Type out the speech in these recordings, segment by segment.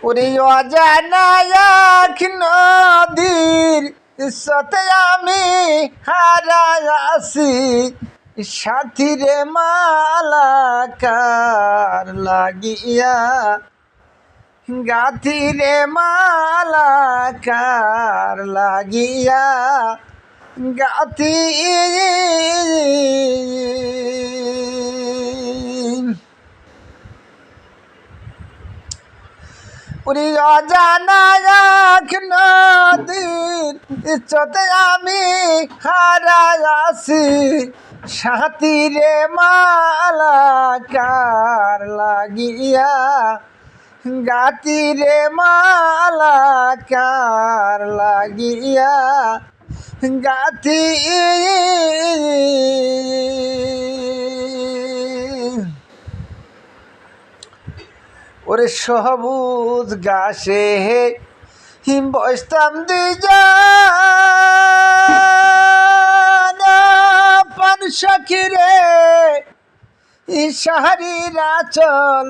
ওরে অজানা এক নদীর সাথে আমি হারাই আছি, সাথীরে মালাকার লাগিয়া, গাথিরে মালাকার লাগিয়া, গাথি ওরে অজানা এক নদীর ইচ্ছতে আমি হারাই আছি, সাথীরে মালাকার লাগিয়া, গাতিরে মালাকার লাগিয়া, গাতি ওরে সবুজ গাছে বসতাম দুইজন পান সখিরে, শাড়ির আঁচল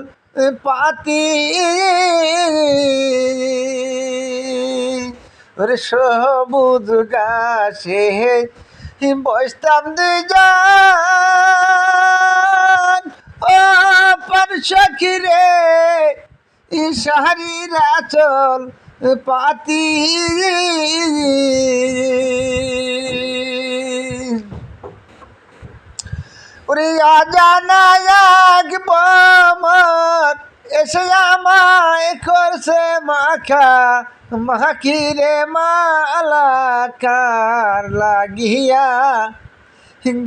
পাতি, ওরে সবুজ গাছে বসতাম দুইজন ও পান সখিরে, শাড়ির আঁচল পাতি, ওরে অজানা এক বমর এসে আমায় করছে মাখা, মাখিরে মালাকার লাগিয়া,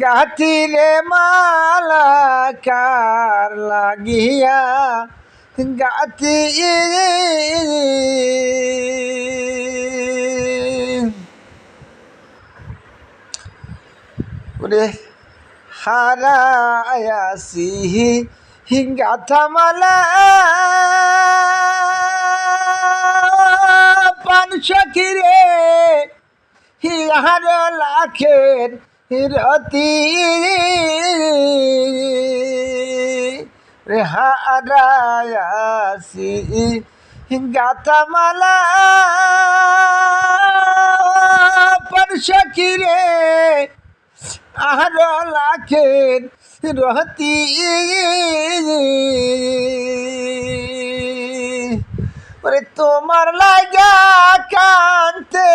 গাথিরে মালাকার লাগিয়া, গাথি ওরে হারায়াসি গাথামালা পান সখিরে, হিয়ার লাখের রতি, রে হারায়াসি গাথামালা পান সখিরে, আর লাখের রহতি, ওরে তোমার লাগা কানতে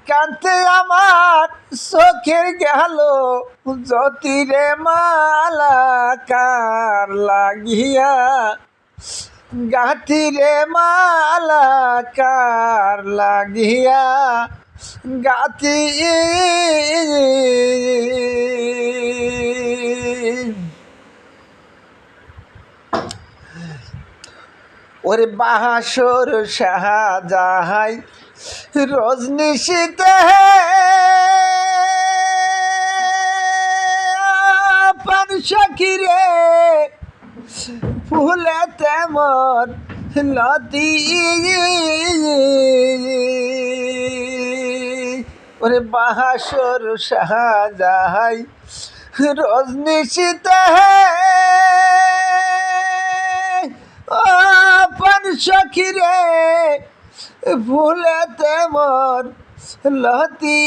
কানতে আমার চোখের গেল জ্যোতিরে মালাকার লাগিয়া, গাথিরে মালাকার লাগিয়া, গাতি ওরে বাহাসর শাহজাহাই রজনীশীতে পান সখিরে, ফুলে তেমন লতি, ওরে বাহাসর শাহজাহাই রজনীশীতে ও পান সখিরে, ফুলে তেমন লতি।